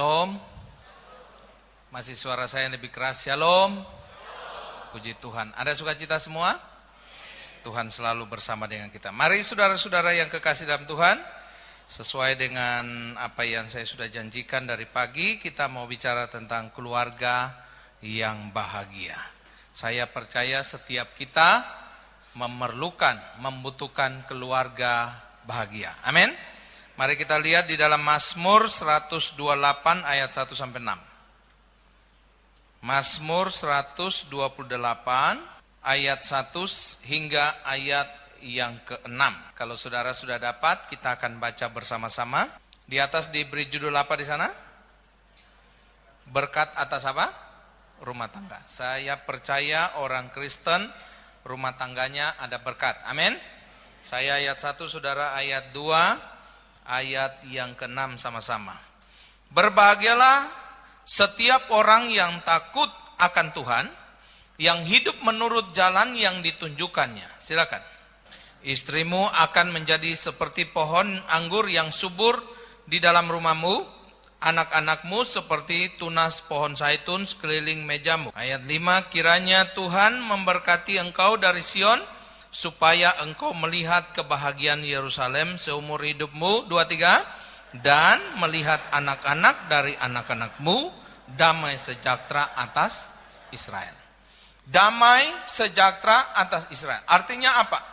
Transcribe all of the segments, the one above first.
Shalom. Masih suara saya lebih keras. Shalom. Puji Tuhan. Ada sukacita semua? Tuhan selalu bersama dengan kita. Mari saudara-saudara yang kekasih dalam Tuhan, sesuai dengan apa yang saya sudah janjikan dari pagi, kita mau bicara tentang keluarga yang bahagia. Saya percaya setiap kita membutuhkan keluarga bahagia. Amin. Mari kita lihat di dalam Mazmur 128 ayat 1 sampai 6. Mazmur 128 ayat 1 hingga ayat yang ke-6. Kalau saudara sudah dapat, kita akan baca bersama-sama. Di atas diberi judul apa di sana? Berkat atas apa? Rumah tangga. Saya percaya orang Kristen rumah tangganya ada berkat. Amin. Saya ayat 1, saudara ayat 2. Ayat yang ke-6 sama-sama. Berbahagialah setiap orang yang takut akan Tuhan, yang hidup menurut jalan yang ditunjukkannya. Silakan. Istrimu akan menjadi seperti pohon anggur yang subur di dalam rumahmu, anak-anakmu seperti tunas pohon zaitun sekeliling mejamu. Ayat 5, kiranya Tuhan memberkati engkau dari Sion, supaya engkau melihat kebahagiaan Yerusalem seumur hidupmu. 2-3, dan melihat anak-anak dari anak-anakmu, damai sejahtera atas Israel. Damai sejahtera atas Israel. Artinya apa?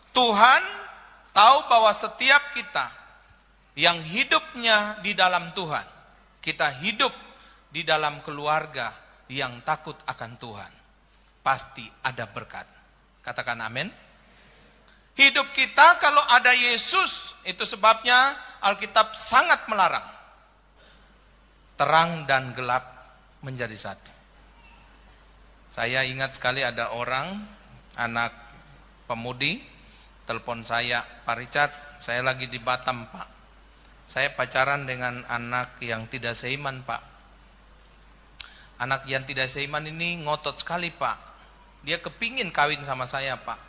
Tuhan tahu bahwa setiap kita yang hidupnya di dalam Tuhan, kita hidup di dalam keluarga yang takut akan Tuhan, pasti ada berkat. Katakan amin. Hidup kita kalau ada Yesus, itu sebabnya Alkitab sangat melarang. Terang dan gelap menjadi satu. Saya ingat sekali ada orang, anak pemudi, telepon saya, Pak Richard, saya lagi di Batam Pak. Saya pacaran dengan anak yang tidak seiman Pak. Anak yang tidak seiman ini ngotot sekali Pak. Dia kepingin kawin sama saya Pak.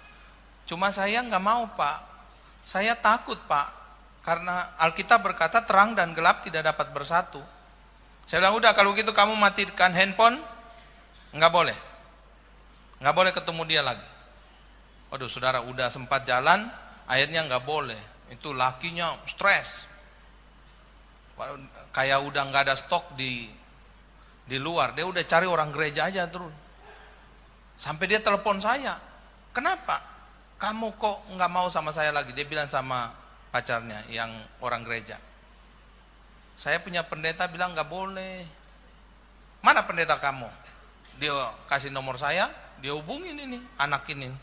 Cuma saya nggak mau Pak, saya takut Pak, karena Alkitab berkata terang dan gelap tidak dapat bersatu. Saya bilang udah kalau gitu kamu matikan handphone, nggak boleh ketemu dia lagi. Waduh saudara, udah sempat jalan, akhirnya nggak boleh. Itu lakinya stres, kayak udah nggak ada stok di luar. Dia udah cari orang gereja aja terus. Sampai dia telepon saya, kenapa? Kamu kok nggak mau sama saya lagi? Dia bilang sama pacarnya yang orang gereja. Saya punya pendeta bilang nggak boleh. Mana pendeta kamu? Dia kasih nomor saya, dia hubungin ini anak ini.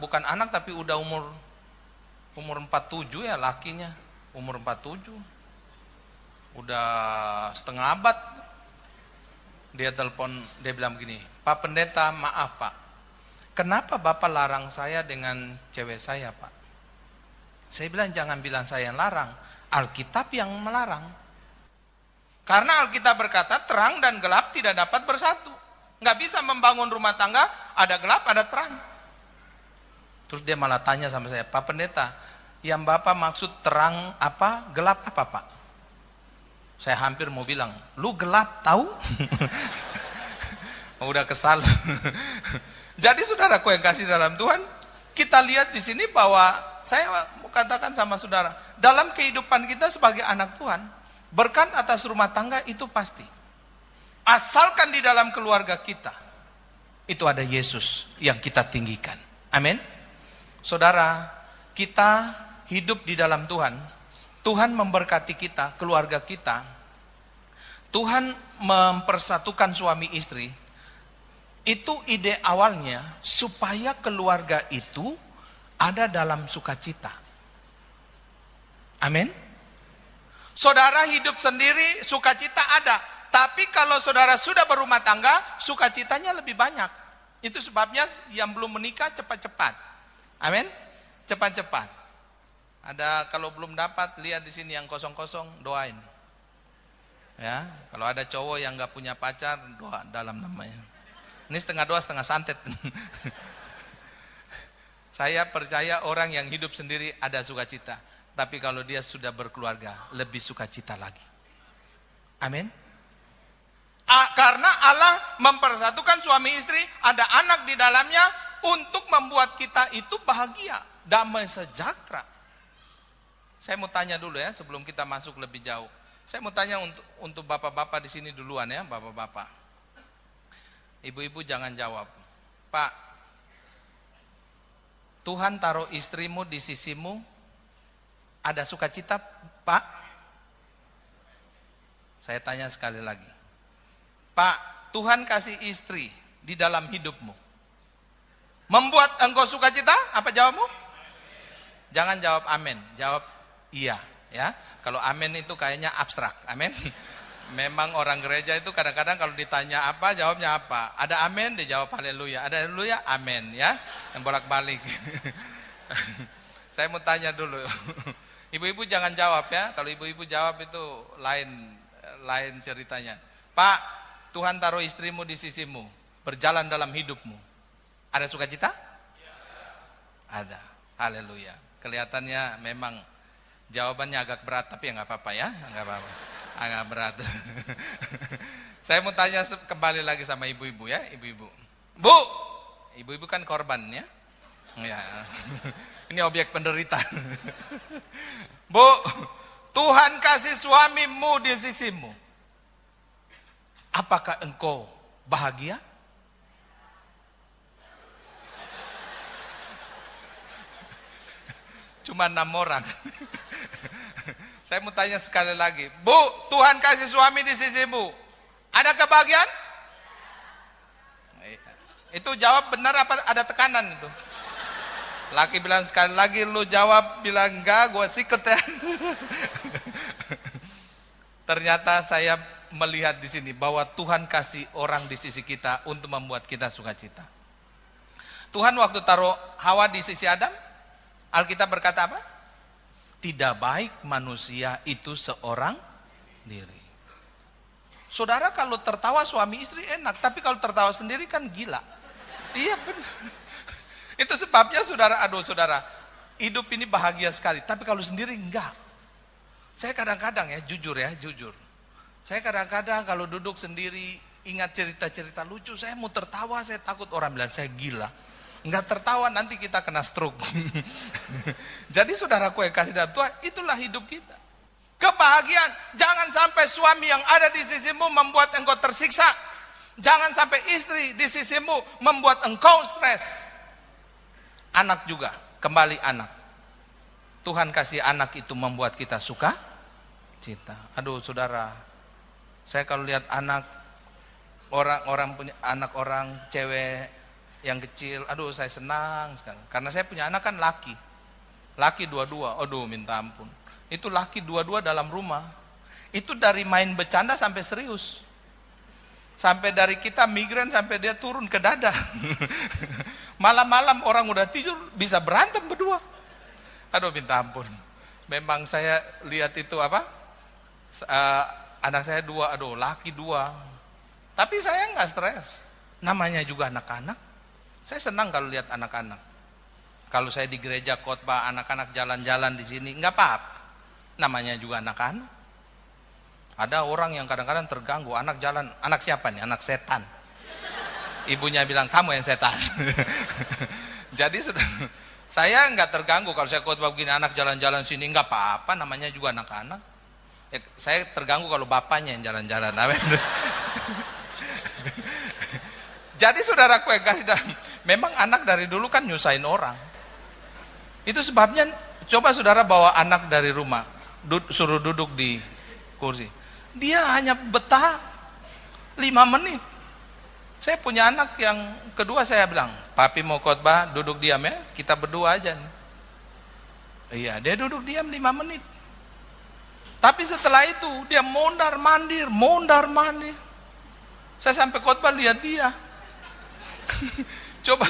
Bukan anak tapi udah umur 47 ya lakinya, umur 47. Udah setengah abad. Dia telepon, dia bilang begini, Pak Pendeta, maaf Pak. Kenapa Bapak larang saya dengan cewek saya Pak? Saya bilang jangan bilang saya yang larang, Alkitab yang melarang. Karena Alkitab berkata terang dan gelap tidak dapat bersatu. Nggak bisa membangun rumah tangga, ada gelap, ada terang. Terus dia malah tanya sama saya, Pak Pendeta, yang Bapak maksud terang apa, gelap apa Pak? Saya hampir mau bilang, lu gelap tahu? Udah kesal. Jadi saudaraku yang kasih dalam Tuhan, kita lihat di sini bahwa saya mau katakan sama saudara, dalam kehidupan kita sebagai anak Tuhan, berkat atas rumah tangga itu pasti. Asalkan di dalam keluarga kita, itu ada Yesus yang kita tinggikan. Amin. Saudara, kita hidup di dalam Tuhan, Tuhan memberkati kita, keluarga kita. Tuhan mempersatukan suami istri. Itu ide awalnya supaya keluarga itu ada dalam sukacita. Amin. Saudara hidup sendiri, sukacita ada. Tapi kalau saudara sudah berumah tangga, sukacitanya lebih banyak. Itu sebabnya yang belum menikah cepat-cepat. Amin. Cepat-cepat. Ada kalau belum dapat, lihat di sini yang kosong-kosong, doain. Ya, kalau ada cowok yang nggak punya pacar, doa dalam namanya. Ini setengah doa, setengah santet. Saya percaya orang yang hidup sendiri ada sukacita. Tapi kalau dia sudah berkeluarga, lebih sukacita lagi. Amin. Karena Allah mempersatukan suami istri, ada anak di dalamnya untuk membuat kita itu bahagia, damai sejahtera. Saya mau tanya dulu ya sebelum kita masuk lebih jauh. Saya mau tanya untuk bapak-bapak di sini duluan ya, bapak-bapak. Ibu-ibu jangan jawab. Pak, Tuhan taruh istrimu di sisimu, ada sukacita, Pak? Saya tanya sekali lagi. Pak, Tuhan kasih istri di dalam hidupmu, membuat engkau sukacita? Apa jawabmu? Jangan jawab amin, jawab iya. Ya, kalau amin itu kayaknya abstrak. Amin. Memang orang gereja itu kadang-kadang kalau ditanya apa, jawabnya apa. Ada amin, dia jawab haleluya. Ada haleluya, amin. Ya, yang bolak-balik. Saya mau tanya dulu. Ibu-ibu jangan jawab ya. Kalau ibu-ibu jawab itu lain ceritanya. Pak, Tuhan taruh istrimu di sisimu, berjalan dalam hidupmu. Ada sukacita? Ada. Haleluya. Kelihatannya memang jawabannya agak berat, tapi ya nggak apa-apa ya, nggak apa-apa. Agak berat. Saya mau tanya kembali lagi sama ibu-ibu ya, ibu-ibu. Bu, ibu-ibu kan korban ya. Ya. Ini objek penderitaan. Bu, Tuhan kasih suamimu di sisimu. Apakah engkau bahagia? Cuma 6 orang. Saya mau tanya sekali lagi. Bu, Tuhan kasih suami di sisimu, ada kebahagiaan? Itu jawab benar apa ada tekanan itu? Laki bilang sekali lagi, lu jawab bilang enggak, gue sikat ya. Ternyata saya melihat di sini bahwa Tuhan kasih orang di sisi kita untuk membuat kita sukacita. Tuhan waktu taruh Hawa di sisi Adam, Alkitab berkata apa? Tidak baik manusia itu seorang diri. Saudara, kalau tertawa suami istri enak, tapi kalau tertawa sendiri kan gila. Iya benar. Itu sebabnya saudara, hidup ini bahagia sekali, tapi kalau sendiri enggak. Saya kadang-kadang ya, jujur. Saya kadang-kadang kalau duduk sendiri, ingat cerita-cerita lucu, saya mau tertawa, saya takut orang bilang saya gila. Enggak tertawa nanti kita kena stroke. Jadi saudaraku yang kasih dalam Tuhan, itulah hidup kita. Kebahagiaan, jangan sampai suami yang ada di sisimu membuat engkau tersiksa. Jangan sampai istri di sisimu membuat engkau stres. Anak juga, kembali anak. Tuhan kasih anak itu membuat kita suka cita. Aduh saudara, saya kalau lihat anak orang punya anak orang cewek yang kecil, aduh saya senang sekali. Karena saya punya anak kan laki dua-dua, aduh minta ampun. Itu laki dua-dua dalam rumah. Itu dari main bercanda sampai serius. Sampai dari kita migran sampai dia turun ke dada. Malam-malam orang udah tidur bisa berantem berdua. Aduh minta ampun. Memang saya lihat itu anak saya 2, aduh laki 2. Tapi saya nggak stres. Namanya juga anak-anak. Saya senang kalau lihat anak-anak. Kalau saya di gereja khotbah anak-anak jalan-jalan di sini nggak apa-apa. Namanya juga anak-anak. Ada orang yang kadang-kadang terganggu, anak jalan, anak siapa nih? Anak setan. Ibunya bilang kamu yang setan. Jadi saya nggak terganggu kalau saya khotbah begini, anak jalan-jalan sini nggak apa-apa, namanya juga anak-anak. Saya terganggu kalau bapaknya yang jalan-jalan. Jadi saudaraku yang kasih dalam, memang anak dari dulu kan nyusahin orang. Itu sebabnya coba saudara bawa anak dari rumah, suruh duduk di kursi. Dia hanya betah 5 menit. Saya punya anak yang kedua, saya bilang, papi mau khotbah, duduk diam ya, kita berdua aja nih. Iya, dia duduk diam 5 menit. Tapi setelah itu dia mondar mandir. Saya sampai khotbah lihat dia. Coba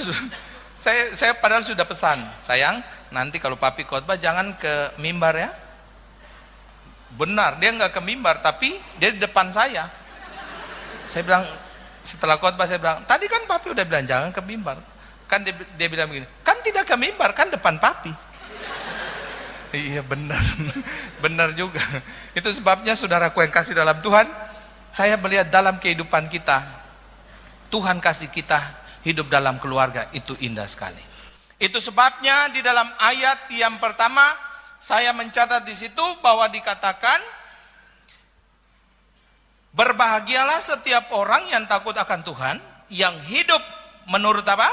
saya padahal sudah pesan, sayang, nanti kalau papi khotbah jangan ke mimbar ya. Benar, dia nggak ke mimbar, tapi dia di depan saya. Saya bilang, setelah khotbah saya bilang, tadi kan papi udah bilang jangan ke mimbar. Kan dia bilang begini, kan tidak ke mimbar, kan depan papi. Iya benar, benar juga. Itu sebabnya saudaraku yang kasih dalam Tuhan, saya melihat dalam kehidupan kita, Tuhan kasih kita hidup dalam keluarga, itu indah sekali. Itu sebabnya di dalam ayat yang pertama, saya mencatat di situ bahwa dikatakan, berbahagialah setiap orang yang takut akan Tuhan, yang hidup menurut apa?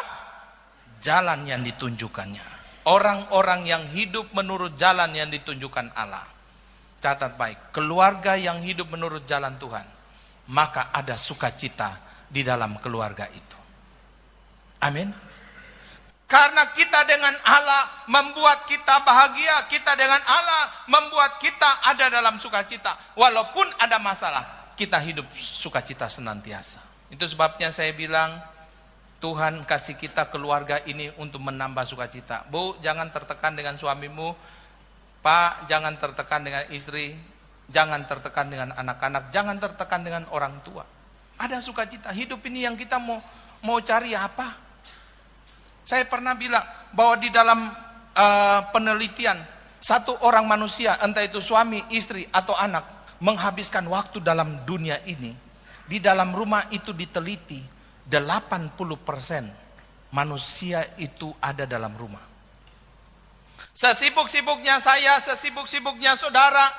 Jalan yang ditunjukkannya. Orang-orang yang hidup menurut jalan yang ditunjukkan Allah. Catat baik, keluarga yang hidup menurut jalan Tuhan, maka ada sukacita di dalam keluarga itu. Amin. Karena kita dengan Allah membuat kita bahagia, kita dengan Allah membuat kita ada dalam sukacita. Walaupun ada masalah, kita hidup sukacita senantiasa. Itu sebabnya saya bilang, Tuhan kasih kita keluarga ini untuk menambah sukacita. Bu, jangan tertekan dengan suamimu. Pak, jangan tertekan dengan istri. Jangan tertekan dengan anak-anak. Jangan tertekan dengan orang tua. Ada sukacita. Hidup ini yang kita mau cari apa? Saya pernah bilang bahwa di dalam penelitian, satu orang manusia, entah itu suami, istri, atau anak, menghabiskan waktu dalam dunia ini. Di dalam rumah itu diteliti, 80% manusia itu ada dalam rumah. Sesibuk-sibuknya saya, sesibuk-sibuknya saudara,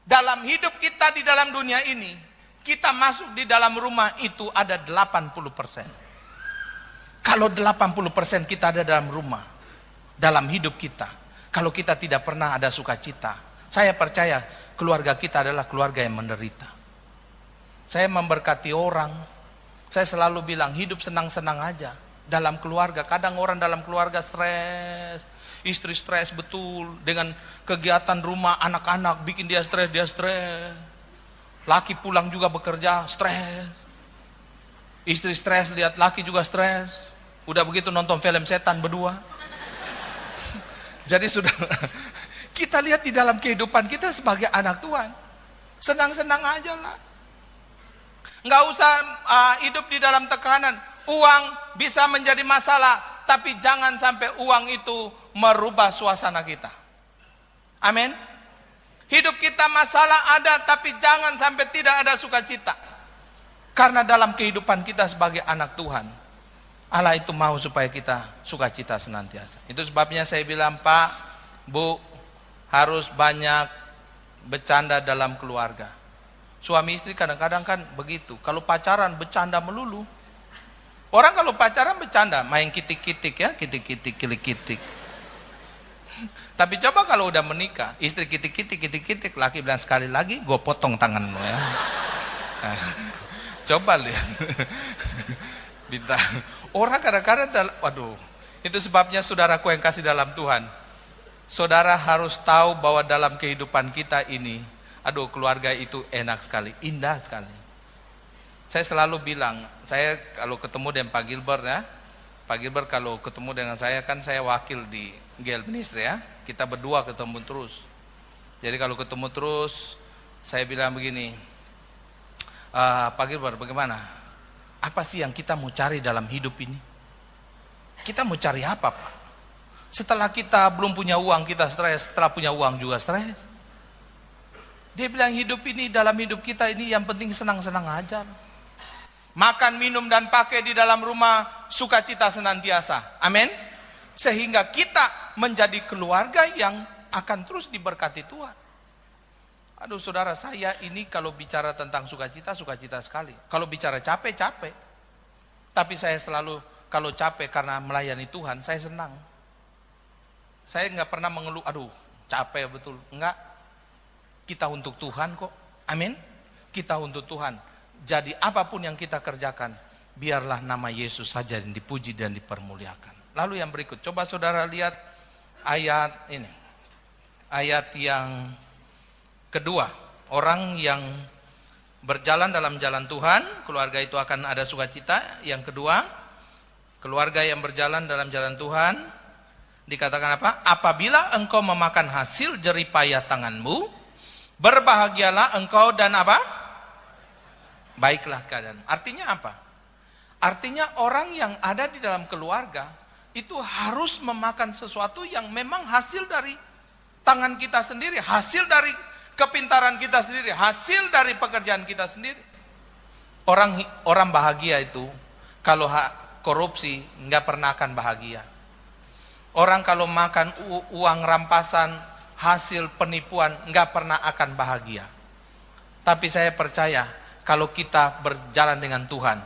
dalam hidup kita di dalam dunia ini, kita masuk di dalam rumah itu ada 80%. Kalau 80% kita ada dalam rumah, dalam hidup kita, kalau kita tidak pernah ada sukacita, saya percaya keluarga kita adalah keluarga yang menderita. Saya memberkati orang, saya selalu bilang hidup senang-senang aja. Dalam keluarga, kadang orang dalam keluarga stres, istri stres betul, dengan kegiatan rumah anak-anak bikin dia stres, laki pulang juga bekerja, stres, istri stres, lihat laki juga stres, udah begitu nonton film setan berdua. Jadi sudah, kita lihat di dalam kehidupan kita sebagai anak Tuhan, senang-senang aja lah. Nggak usah hidup di dalam tekanan. Uang bisa menjadi masalah, tapi jangan sampai uang itu merubah suasana kita. Amin. Hidup kita masalah ada, tapi jangan sampai tidak ada sukacita. Karena dalam kehidupan kita sebagai anak Tuhan, Allah itu mau supaya kita sukacita senantiasa. Itu sebabnya saya bilang, Pak, Bu, harus banyak bercanda dalam keluarga. Suami istri kadang-kadang kan begitu. Kalau pacaran bercanda melulu. Orang kalau pacaran bercanda, main kitik-kitik ya, kitik-kitik, kilik-kitik. Tapi coba kalau udah menikah, istri kitik-kitik, laki bilang sekali lagi, gue potong tanganmu ya. Nah, coba lihat. Bintang. Orang kadang-kadang, waduh, itu sebabnya saudaraku yang kasih dalam Tuhan. Saudara harus tahu bahwa dalam kehidupan kita ini, aduh, keluarga itu enak sekali, indah sekali. Saya selalu bilang, saya kalau ketemu dengan Pak Gilbert ya, Pak Gilbert kalau ketemu dengan saya, kan saya wakil di GL Ministry ya, kita berdua ketemu terus. Jadi kalau ketemu terus, saya bilang begini, Pak Gilbert bagaimana? Apa sih yang kita mau cari dalam hidup ini? Kita mau cari apa, Pak? Setelah kita belum punya uang, kita stres, setelah punya uang juga stres. Dia bilang hidup ini, dalam hidup kita ini yang penting senang-senang aja. Makan, minum, dan pakai di dalam rumah, sukacita senantiasa. Amin. Sehingga kita menjadi keluarga yang akan terus diberkati Tuhan. Aduh saudara, saya ini kalau bicara tentang sukacita, sukacita sekali. Kalau bicara capek, capek. Tapi saya selalu, kalau capek karena melayani Tuhan, saya senang. Saya nggak pernah mengeluh, aduh capek betul. Enggak. Kita untuk Tuhan kok. Amin. Kita untuk Tuhan. Jadi apapun yang kita kerjakan, biarlah nama Yesus saja yang dipuji dan dipermuliakan. Lalu yang berikut, coba saudara lihat ayat ini. Ayat yang kedua, orang yang berjalan dalam jalan Tuhan, keluarga itu akan ada sukacita. Yang kedua, keluarga yang berjalan dalam jalan Tuhan, dikatakan apa? Apabila engkau memakan hasil jeripayah tanganmu, berbahagialah engkau dan apa? Baiklah keadaan. Artinya apa? Artinya orang yang ada di dalam keluarga itu harus memakan sesuatu yang memang hasil dari tangan kita sendiri, hasil dari kepintaran kita sendiri, hasil dari pekerjaan kita sendiri. Orang bahagia itu kalau korupsi nggak pernah akan bahagia. Orang kalau makan uang rampasan hasil penipuan nggak pernah akan bahagia. Tapi saya percaya kalau kita berjalan dengan Tuhan,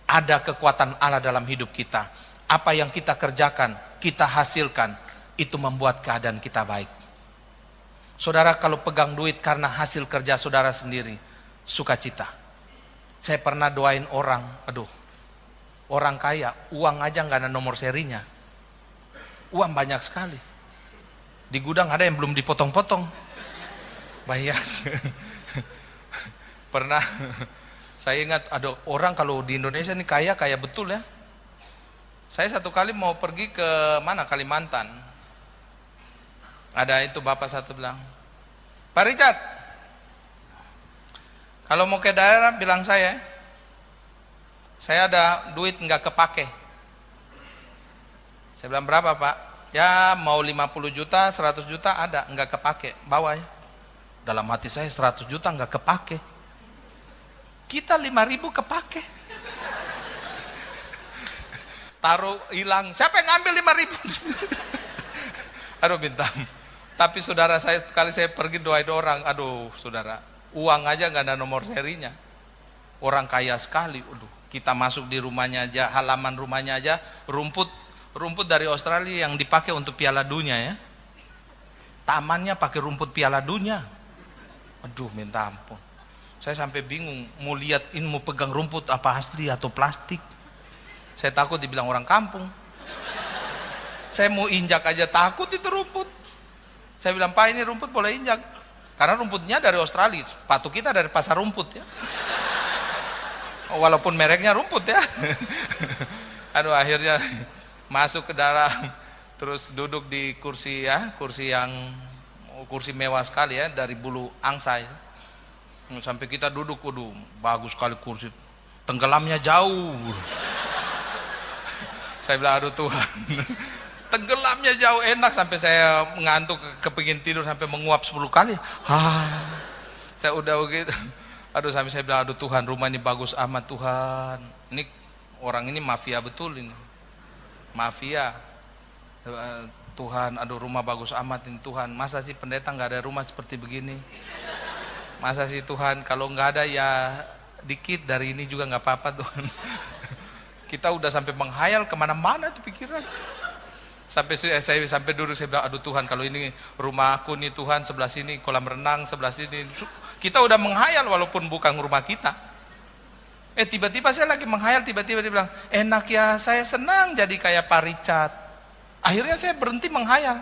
ada kekuatan Allah dalam hidup kita. Apa yang kita kerjakan, kita hasilkan, itu membuat keadaan kita baik. Saudara kalau pegang duit karena hasil kerja saudara sendiri, sukacita. Saya pernah doain orang, orang kaya, uang aja nggak ada nomor serinya. Uang banyak sekali. Di gudang ada yang belum dipotong-potong. Bayang. Pernah, saya ingat ada orang kalau di Indonesia ini kaya betul ya. Saya satu kali mau pergi ke Kalimantan. Ada itu bapak satu bilang, Pak Richard, kalau mau ke daerah bilang saya ada duit nggak kepake. Saya bilang berapa Pak? Ya mau 50 juta, 100 juta ada, nggak kepake, bawa ya. Dalam hati saya 100 juta nggak kepake. Kita 5.000 kepake. Taruh hilang, siapa yang ngambil 5.000? Aduh bintang. Tapi saudara saya kali saya pergi doain orang, saudara, uang aja nggak ada nomor serinya. Orang kaya sekali, kita masuk di rumahnya aja, halaman rumahnya aja, rumput dari Australia yang dipakai untuk Piala Dunia ya. Tamannya pakai rumput Piala Dunia. Minta ampun. Saya sampai bingung mau pegang rumput apa asli atau plastik. Saya takut dibilang orang kampung. Saya mau injak aja takut itu rumput. Saya bilang, Pak ini rumput boleh injak. Karena rumputnya dari Australia, sepatu kita dari pasar rumput ya. Walaupun mereknya rumput ya. Akhirnya masuk ke dalam, terus duduk di kursi mewah sekali ya, dari bulu angsa ya. Sampai kita duduk, bagus sekali kursi, tenggelamnya jauh. Saya bilang, Tuhan, tenggelamnya jauh, enak, sampai saya ngantuk, kepingin tidur sampai menguap 10 kali. Saya udah begitu. Sampai saya bilang, Tuhan, rumah ini bagus amat Tuhan. Ini orang ini mafia betul ini. Mafia. Tuhan, rumah bagus amat ini Tuhan. Masa sih pendeta nggak ada rumah seperti begini? Masa sih Tuhan, kalau nggak ada ya dikit dari ini juga nggak apa-apa Tuhan. Kita udah sampai menghayal kemana-mana tuh pikiran. Sampai duduk saya bilang, Tuhan, kalau ini rumah aku nih Tuhan, sebelah sini kolam renang, sebelah sini. Kita udah menghayal walaupun bukan rumah kita. Tiba-tiba saya lagi menghayal, tiba-tiba dia bilang, enak ya, saya senang jadi kayak Pak Richard. Akhirnya saya berhenti menghayal.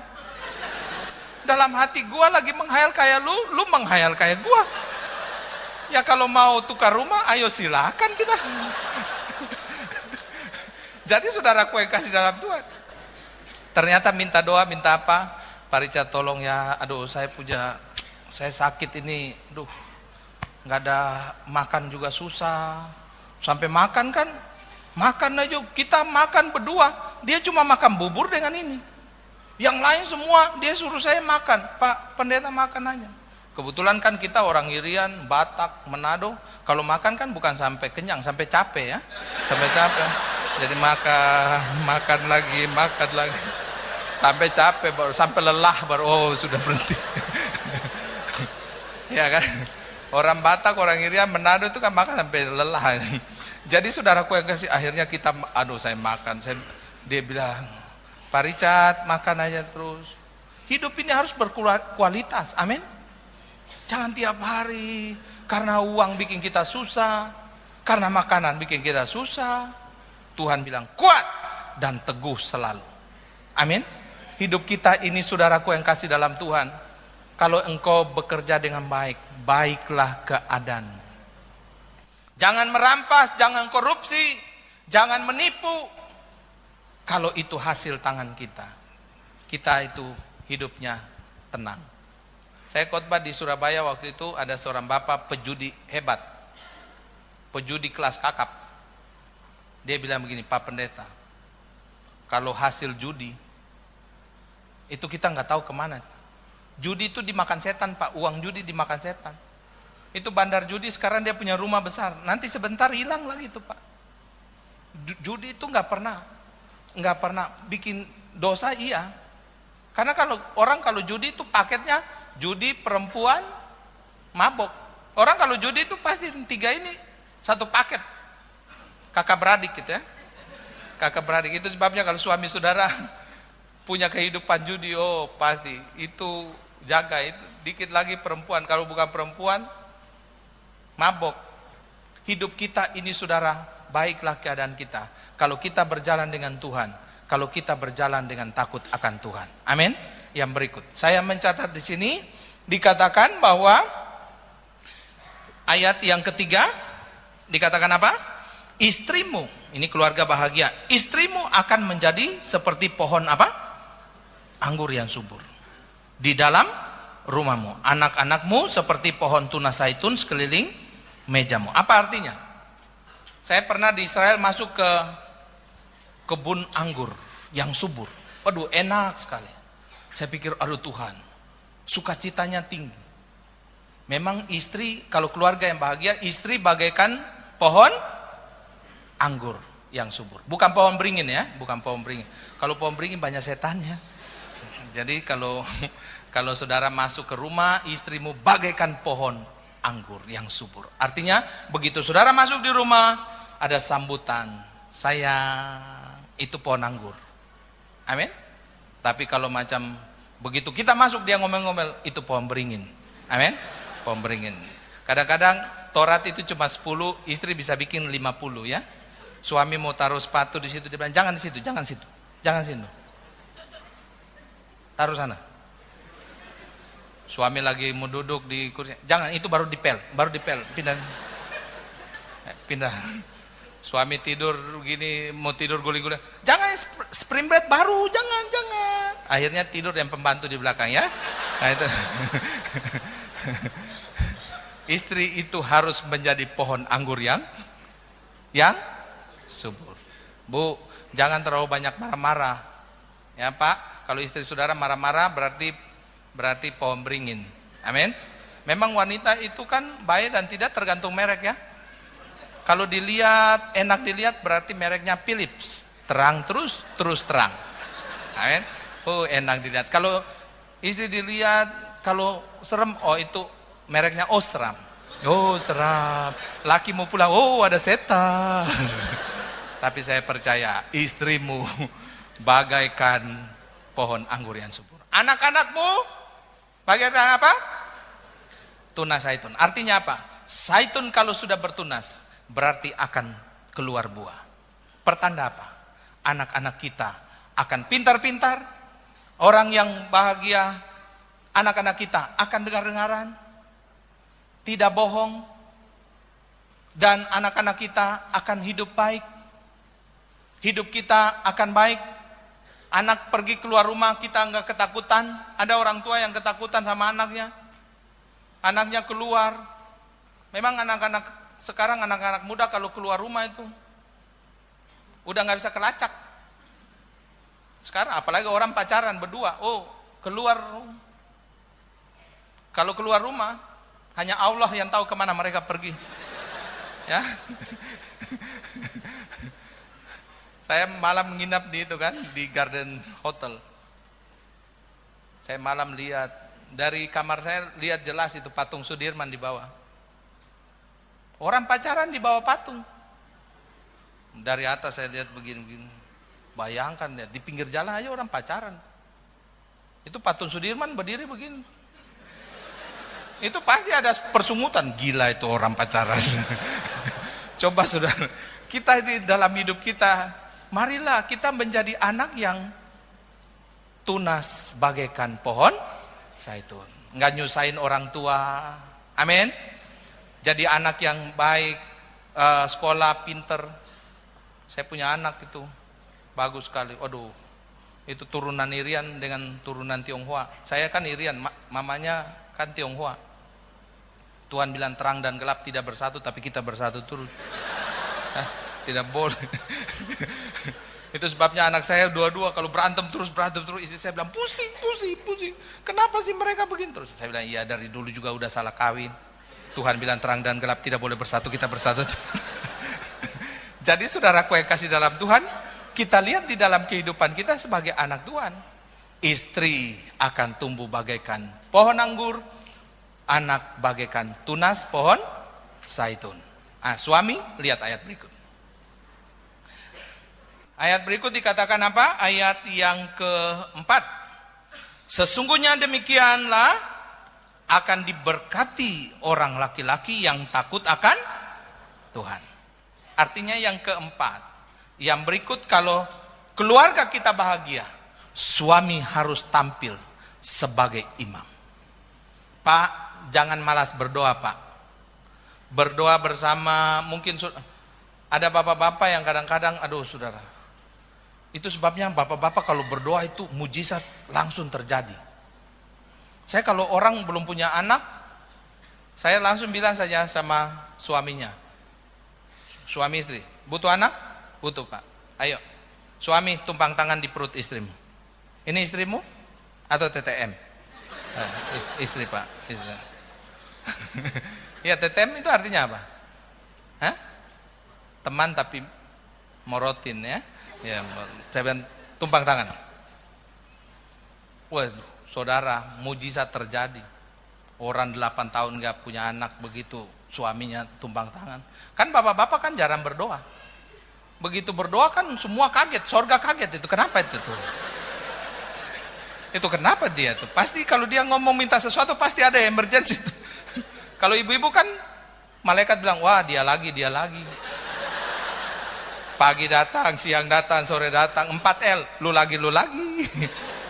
Dalam hati gua lagi menghayal kayak lu menghayal kayak gua. Ya kalau mau tukar rumah, ayo silakan kita. Jadi saudaraku yang kasih dalam Tuhan, ternyata minta doa, minta apa? Pak Richard tolong ya, saya sakit ini, nggak ada makan juga susah. Sampai makan aja, kita makan berdua, dia cuma makan bubur dengan ini. Yang lain semua dia suruh saya makan, Pak pendeta makan aja. Kebetulan kan kita orang Irian, Batak, Manado, kalau makan kan bukan sampai kenyang, sampai capek ya, sampai capek. Jadi makan lagi, sampai capek, baru sampai lelah, baru sudah berhenti. Ya kan, orang Batak, orang Irian, Manado itu kan makan sampai lelah. Jadi saudaraku yang kasih, akhirnya kita, saya makan, dia bilang, Pak Richard makan aja terus. Hidup ini harus berkualitas, amin. Jangan tiap hari, karena uang bikin kita susah, karena makanan bikin kita susah. Tuhan bilang kuat dan teguh selalu, amin. Hidup kita ini saudaraku yang kasih dalam Tuhan, kalau engkau bekerja dengan baik, baiklah keadaanmu. Jangan merampas, jangan korupsi, jangan menipu. Kalau itu hasil tangan kita, kita itu hidupnya tenang. Saya khotbah di Surabaya waktu itu, ada seorang bapak pejudi hebat, pejudi kelas kakap. Dia bilang begini, Pak pendeta, kalau hasil judi itu kita nggak tahu kemana. Judi itu dimakan setan, Pak. Uang judi dimakan setan. Itu bandar judi, sekarang dia punya rumah besar. Nanti sebentar hilang lagi tuh, Pak. Judi itu nggak pernah bikin dosa, iya. Karena kalau judi itu paketnya judi, perempuan, mabok. Orang kalau judi itu pasti 3 ini satu paket. Kakak beradik gitu ya. Kakak beradik itu sebabnya kalau suami saudara punya kehidupan judi, oh pasti itu jaga, itu dikit lagi perempuan, kalau bukan perempuan mabok. Hidup kita ini saudara, baiklah keadaan kita kalau kita berjalan dengan Tuhan, kalau kita berjalan dengan takut akan Tuhan. Amin. Yang berikut saya mencatat di sini dikatakan bahwa ayat yang ketiga dikatakan apa? Istrimu, ini keluarga bahagia, istrimu akan menjadi seperti pohon apa? Anggur yang subur di dalam rumahmu, anak-anakmu seperti pohon tunas zaitun sekeliling mejamu. Apa artinya? Saya pernah di Israel masuk ke kebun anggur yang subur. Waduh, enak sekali. Saya pikir, aduh Tuhan, sukacitanya tinggi. Memang istri, kalau keluarga yang bahagia, istri bagaikan pohon anggur yang subur. Bukan pohon beringin ya, bukan pohon beringin. Kalau pohon beringin banyak setannya. Jadi kalau saudara masuk ke rumah, istrimu bagaikan pohon anggur yang subur. Artinya begitu saudara masuk di rumah, ada sambutan, sayang, itu pohon anggur. Amin. Tapi kalau macam begitu kita masuk dia ngomel-ngomel, itu pohon beringin. Amin. Pohon beringin. Kadang-kadang Taurat itu cuma 10, istri bisa bikin 50 ya. Suami mau taruh sepatu di situ, dia bilang jangan di situ, jangan situ, jangan situ. Taruh sana. Suami lagi mau duduk di kursi, jangan, itu baru dipel, pindah. Suami tidur gini, mau tidur guli-guli, jangan spring bed baru, jangan. Akhirnya tidur yang pembantu di belakang ya. Nah itu. Istri itu harus menjadi pohon anggur yang subur. Bu, jangan terlalu banyak marah-marah. Ya Pak, kalau istri saudara marah-marah berarti pohon beringin. Amin. Memang wanita itu kan baik dan tidak tergantung merek ya. Kalau dilihat, enak dilihat berarti mereknya Philips. Terang terus terang. Amin. Oh enak dilihat. Kalau istri dilihat, kalau serem, oh itu mereknya Osram. Oh seram. Laki mau pulang, oh ada setan. Tapi saya percaya istrimu bagaikan pohon anggur yang subur. Anak-anakmu bagaikan apa? Tunas zaitun. Artinya apa? Zaitun kalau sudah bertunas berarti akan keluar buah. Pertanda apa? Anak-anak kita akan pintar-pintar. Orang yang bahagia, anak-anak kita akan dengar-dengaran, tidak bohong, dan anak-anak kita akan hidup baik. Hidup kita akan baik. Anak pergi keluar rumah, kita enggak ketakutan. Ada orang tua yang ketakutan sama anaknya. Anaknya keluar. Memang anak-anak sekarang, anak-anak muda kalau keluar rumah itu udah nggak bisa kelacak. Sekarang apalagi orang pacaran berdua, oh keluar. Kalau keluar rumah, hanya Allah yang tahu kemana mereka pergi. Ya. Saya malam menginap di itu kan, di Garden Hotel. Saya malam lihat, dari kamar saya lihat jelas itu patung Sudirman di bawah. Orang pacaran di bawah patung. Dari atas saya lihat begini-begini. Bayangkan ya, di pinggir jalan aja orang pacaran. Itu patung Sudirman berdiri begini. Itu pasti ada persungutan, gila itu orang pacaran. Coba saudara, kita di dalam hidup kita, marilah kita menjadi anak yang tunas bagaikan pohon zaitun. Enggak nyusahin orang tua. Amin. Jadi anak yang baik, sekolah pinter. Saya punya anak itu bagus sekali. Waduh, itu turunan Irian dengan turunan Tionghoa. Saya kan Irian, mamanya kan Tionghoa. Tuhan bilang terang dan gelap tidak bersatu, tapi kita bersatu terus. Tidak boleh. Itu Itu sebabnya anak saya dua-dua kalau berantem terus, istri saya bilang pusing. Kenapa sih mereka begini terus? Saya bilang iya, dari dulu juga udah salah kawin. Tuhan bilang terang dan gelap tidak boleh bersatu, kita bersatu. Jadi saudaraku yang kasih dalam Tuhan, kita lihat di dalam kehidupan kita sebagai anak Tuhan. Istri akan tumbuh bagaikan pohon anggur, anak bagaikan tunas pohon zaitun. Suami, lihat ayat berikut. Ayat berikut dikatakan apa? Ayat yang keempat. Sesungguhnya demikianlah akan diberkati orang laki-laki yang takut akan Tuhan. Artinya yang keempat. Yang berikut, kalau keluarga kita bahagia, suami harus tampil sebagai imam. Pak, jangan malas berdoa, Pak. Berdoa bersama, mungkin ada bapak-bapak yang kadang-kadang, aduh saudara, itu sebabnya bapak-bapak kalau berdoa itu mujizat langsung terjadi. Saya kalau orang belum punya anak, saya langsung bilang saja sama suaminya, suami istri, butuh anak? Butuh Pak. Ayo, suami tumpang tangan di perut istrimu. Ini istrimu atau TTM? Istri Pak. Istri. Ya, TTM itu artinya apa? Hah? Teman tapi morotin ya. Ya, saya bilang tumpang tangan. Waduh, saudara, mujizat terjadi. Orang 8 tahun gak punya anak, begitu suaminya tumpang tangan. Kan bapak-bapak kan jarang berdoa. Begitu berdoa kan semua kaget, sorga kaget itu. Kenapa itu tuh? Itu kenapa dia tuh? Pasti kalau dia ngomong minta sesuatu pasti ada emergency tuh. Kalau ibu-ibu kan malaikat bilang, wah dia lagi. Pagi datang, siang datang, sore datang, 4L, lu lagi.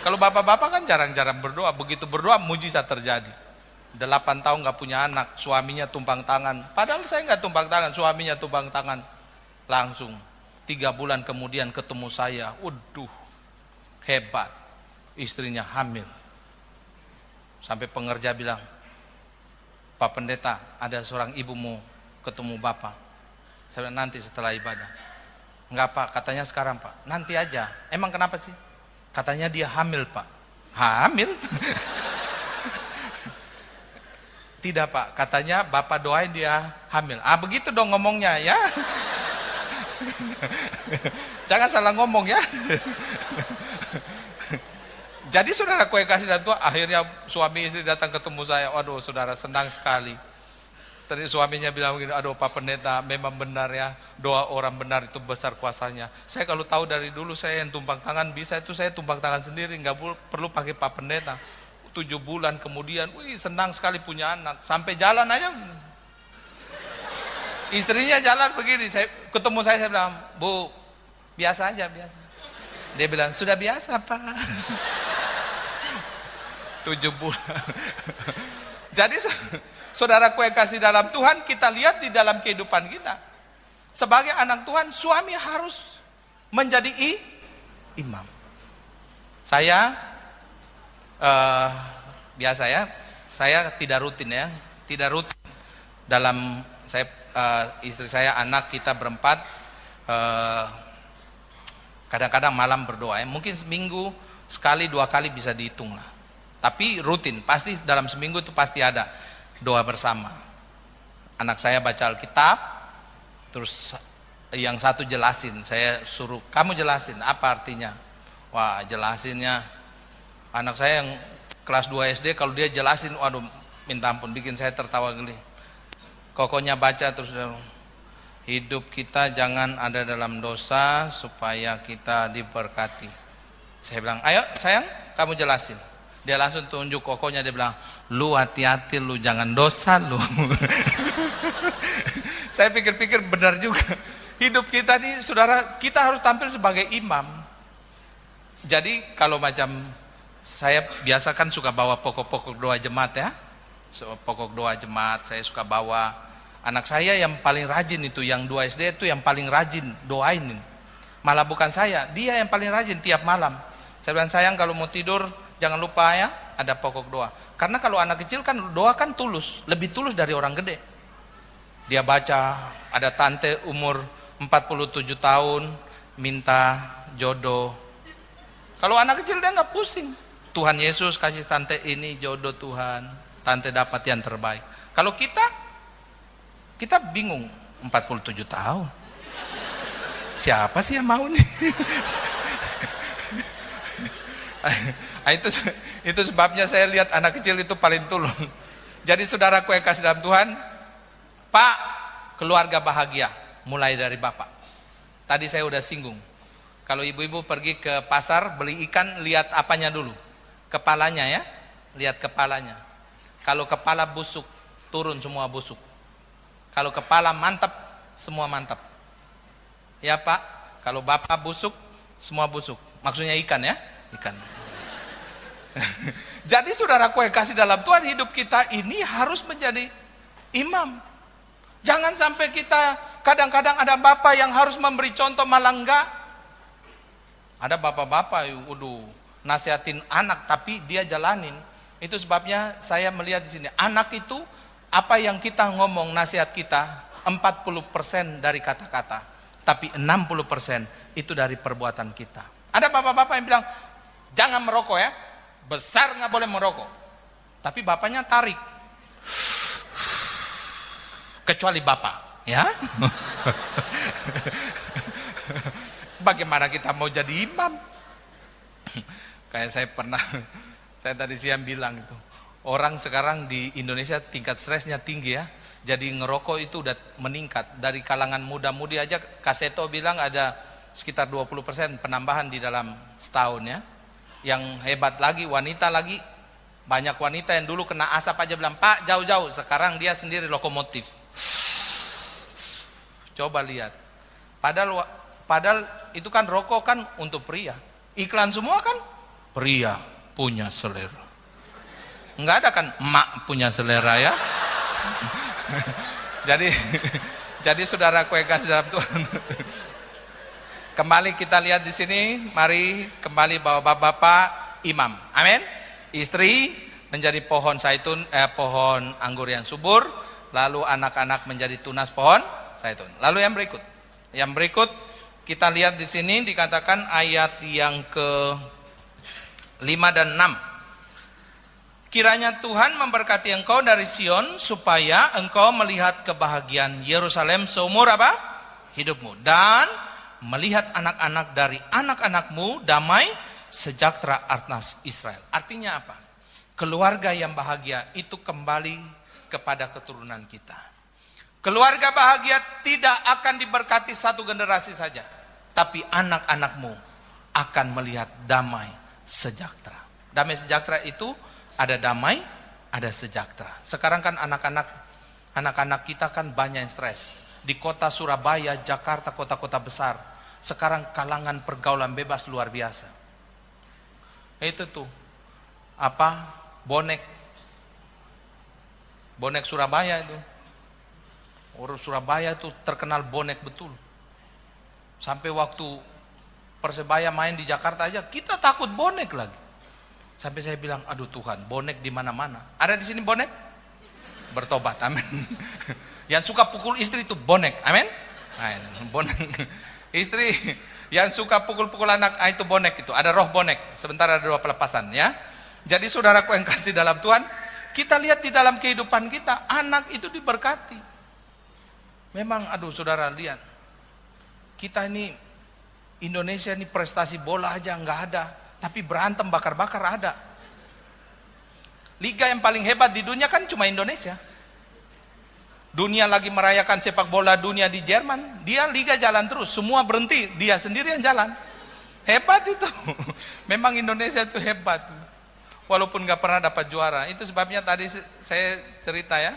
Kalau bapak-bapak kan jarang-jarang berdoa. Begitu berdoa mujizat terjadi. 8 tahun gak punya anak, suaminya tumpang tangan. Padahal saya gak tumpang tangan, suaminya tumpang tangan. Langsung 3 bulan kemudian ketemu saya. Waduh, hebat. Istrinya hamil. Sampai pengerja bilang, Pak Pendeta, ada seorang ibu mau ketemu Bapak. Saya bilang nanti setelah ibadah. Enggak Pak, katanya sekarang Pak. Nanti aja. Emang kenapa sih? Katanya dia hamil Pak. Hamil? Tidak Pak, katanya Bapak doain dia hamil. Begitu dong ngomongnya ya. Jangan salah ngomong ya. Jadi saudara kue kasih dan tua, akhirnya suami istri datang ketemu saya. Waduh saudara, senang sekali. Tadi suaminya bilang begini, aduh Pak Pendeta, memang benar ya, doa orang benar itu besar kuasanya. Saya kalau tahu dari dulu saya yang tumpang tangan bisa, itu saya tumpang tangan sendiri, nggak perlu pakai Pak Pendeta. 7 bulan kemudian, wih senang sekali punya anak. Sampai jalan aja, istrinya jalan begini, ketemu saya bilang, Bu, biasa aja, biasa. Dia bilang, sudah biasa Pak. 7 bulan. Jadi saudaraku yang kasih dalam Tuhan, kita lihat di dalam kehidupan kita. Sebagai anak Tuhan, suami harus menjadi imam. Saya biasa ya, saya tidak rutin dalam istri saya, anak kita berempat kadang-kadang malam berdoa ya. Mungkin seminggu sekali 2 kali bisa dihitung lah, tapi rutin, pasti dalam seminggu itu pasti ada doa bersama. Anak saya baca Alkitab, terus yang satu jelasin, saya suruh kamu jelasin apa artinya. Wah jelasinnya, anak saya yang kelas 2 SD kalau dia jelasin, waduh minta ampun, bikin saya tertawa geli. Kokonya baca terus, hidup kita jangan ada dalam dosa supaya kita diberkati. Saya bilang, ayo sayang kamu jelasin. Dia langsung tunjuk kokonya, dia bilang, lu hati-hati lu, jangan dosa lu. Saya pikir-pikir benar juga. Hidup kita nih saudara, kita harus tampil sebagai imam. Jadi kalau macam saya biasa kan suka bawa pokok-pokok doa jemaat ya. Pokok doa jemaat saya suka bawa. Anak saya yang paling rajin itu, yang 2 SD itu yang paling rajin doain. Malah bukan saya, dia yang paling rajin tiap malam. Saya bilang, sayang kalau mau tidur jangan lupa ya ada pokok doa. Karena kalau anak kecil kan doa kan tulus, lebih tulus dari orang gede. Dia baca, ada tante umur 47 tahun, minta jodoh. Kalau anak kecil dia nggak pusing. Tuhan Yesus kasih tante ini jodoh Tuhan, tante dapat yang terbaik. Kalau kita bingung, 47 tahun. Siapa sih yang mau nih? Itu sebabnya saya lihat anak kecil itu paling tulung. Jadi saudaraku yang kasih dalam Tuhan, Pak, keluarga bahagia mulai dari Bapak. Tadi saya udah singgung. Kalau ibu-ibu pergi ke pasar beli ikan, lihat apanya dulu? Kepalanya ya, lihat kepalanya. Kalau kepala busuk, turun semua busuk. Kalau kepala mantap, semua mantap. Ya Pak, kalau Bapak busuk, semua busuk. Maksudnya ikan ya, ikan. Jadi saudaraku yang kasih dalam Tuhan, hidup kita ini harus menjadi imam. Jangan sampai kita, kadang-kadang ada bapak yang harus memberi contoh malah enggak. Ada bapak-bapak, nasihatin anak tapi dia jalanin. Itu sebabnya saya melihat di sini, anak itu apa yang kita ngomong, nasihat kita 40% dari kata-kata, tapi 60% itu dari perbuatan kita. Ada bapak-bapak yang bilang, jangan merokok ya, besar nggak boleh merokok. Tapi bapaknya tarik, kecuali bapak, ya. Bagaimana kita mau jadi imam? Kayak saya tadi siang bilang itu, orang sekarang di Indonesia tingkat stresnya tinggi ya. Jadi ngerokok itu udah meningkat. Dari kalangan muda-mudi aja, Kaseto bilang ada sekitar 20% penambahan di dalam setahun ya. Yang hebat lagi, wanita lagi. Banyak wanita yang dulu kena asap aja bilang, Pak jauh-jauh. Sekarang dia sendiri lokomotif. Coba lihat. Padahal itu kan rokok kan untuk pria. Iklan semua kan pria punya selera. Enggak ada kan emak punya selera ya. Jadi saudaraku yang kasih dalam Tuhan. Kembali kita lihat di sini, mari kembali bawa bapak-bapak imam. Amin. Istri menjadi pohon zaitun, pohon anggur yang subur, lalu anak-anak menjadi tunas pohon zaitun. Lalu yang berikut kita lihat di sini dikatakan ayat yang ke-5 dan 6. Kiranya Tuhan memberkati engkau dari Sion supaya engkau melihat kebahagiaan Yerusalem seumur apa? Hidupmu, dan melihat anak-anak dari anak-anakmu damai sejahtera atas Israel. Artinya apa? Keluarga yang bahagia itu kembali kepada keturunan kita. Keluarga bahagia tidak akan diberkati satu generasi saja, tapi anak-anakmu akan melihat damai sejahtera. Damai sejahtera itu ada damai, ada sejahtera. Sekarang kan anak-anak kita kan banyak yang stres. Di kota Surabaya, Jakarta, kota-kota besar, sekarang kalangan pergaulan bebas luar biasa. Itu tuh apa? Bonek Surabaya itu. Orang Surabaya itu terkenal bonek betul. Sampai waktu Persebaya main di Jakarta aja, kita takut bonek lagi. Sampai saya bilang, aduh Tuhan, bonek di mana-mana. Ada di sini bonek? Bertobat, amin. Yang suka pukul istri itu bonek, amin. Nah, bonek. Istri yang suka pukul-pukul anak, itu bonek itu. Ada roh bonek. Sebentar ada 2 pelepasan ya. Jadi saudaraku yang kasih dalam Tuhan, kita lihat di dalam kehidupan kita, anak itu diberkati. Memang, aduh saudara lihat, kita ini Indonesia ini prestasi bola aja nggak ada. Tapi berantem bakar-bakar ada. Liga yang paling hebat di dunia kan cuma Indonesia. Dunia lagi merayakan sepak bola dunia di Jerman, dia liga jalan terus, semua berhenti, dia sendiri yang jalan. Hebat itu. Memang Indonesia itu hebat. Walaupun gak pernah dapat juara. Itu sebabnya tadi saya cerita ya,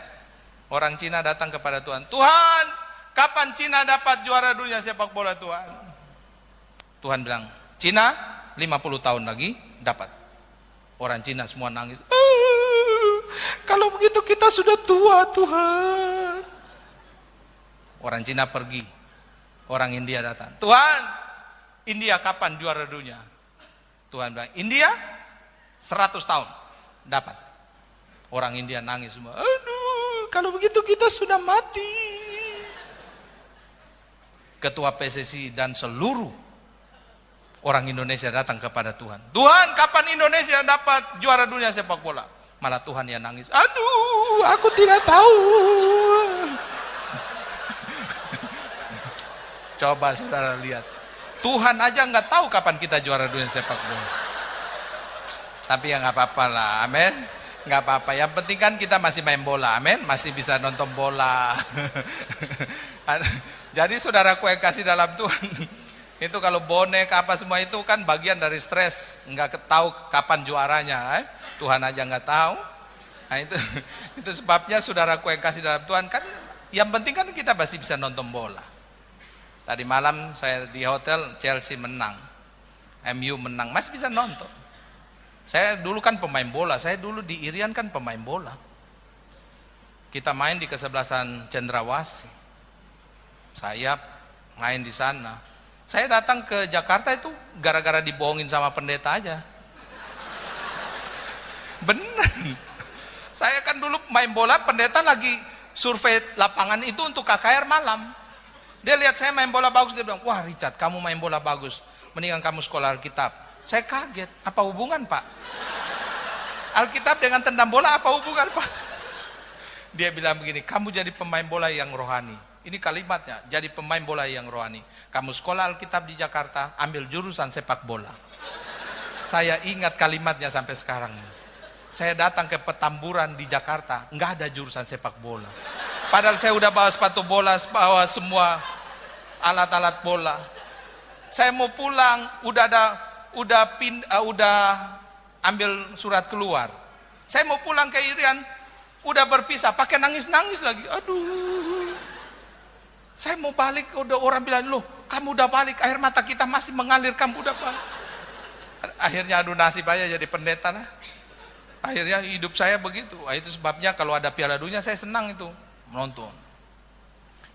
orang Cina datang kepada Tuhan. Tuhan, kapan Cina dapat juara dunia sepak bola Tuhan? Tuhan bilang, Cina 50 tahun lagi dapat. Orang Cina semua nangis. Kalau begitu kita sudah tua Tuhan. Orang Cina pergi. Orang India datang. Tuhan, India kapan juara dunia? Tuhan bilang, India 100 tahun dapat. Orang India nangis semua. Aduh, kalau begitu kita sudah mati. Ketua PSSI dan seluruh orang Indonesia datang kepada Tuhan. Tuhan, kapan Indonesia dapat juara dunia sepak bola? Malah Tuhan yang nangis. Aduh, aku tidak tahu. Coba saudara lihat. Tuhan aja nggak tahu kapan kita juara dunia sepak bola. Tapi ya nggak apa-apa lah, amin. Nggak apa-apa. Yang penting kan kita masih main bola, amin. Masih bisa nonton bola. Jadi saudaraku yang kasih dalam Tuhan, itu kalau bonek apa semua itu kan bagian dari stres. Nggak tahu kapan juaranya, Tuhan aja nggak tahu. Nah itu sebabnya saudaraku yang kasih dalam Tuhan kan, yang penting kan kita masih bisa nonton bola. Tadi malam saya di hotel, Chelsea menang, MU menang, masih bisa nonton. Saya dulu kan pemain bola, saya dulu di Irian kan pemain bola. Kita main di kesebelasan Cendrawasih. Saya main di sana. Saya datang ke Jakarta itu gara-gara dibohongin sama pendeta aja. Bener. Saya kan dulu main bola, pendeta lagi survei lapangan itu untuk KKR malam. Dia lihat saya main bola bagus, dia bilang, wah Richard, kamu main bola bagus, mendingan kamu sekolah Alkitab. Saya kaget, apa hubungan Pak? Alkitab dengan tendang bola apa hubungan Pak? Dia bilang begini, kamu jadi pemain bola yang rohani. Ini kalimatnya, jadi pemain bola yang rohani. Kamu sekolah Alkitab di Jakarta, ambil jurusan sepak bola. Saya ingat kalimatnya sampai sekarang. Saya datang ke Petamburan di Jakarta, nggak ada jurusan sepak bola. Padahal saya udah bawa sepatu bola, bawa semua alat-alat bola. Saya mau pulang, udah ambil surat keluar. Saya mau pulang ke Irian, udah berpisah, pakai nangis-nangis lagi. Aduh. Saya mau balik, udah orang bilang, loh, kamu udah balik, air mata kita masih mengalir, kamu udah balik. Akhirnya adu nasib aja jadi pendeta lah. Akhirnya hidup saya begitu. Itu sebabnya kalau ada Piala Dunia saya senang itu menonton.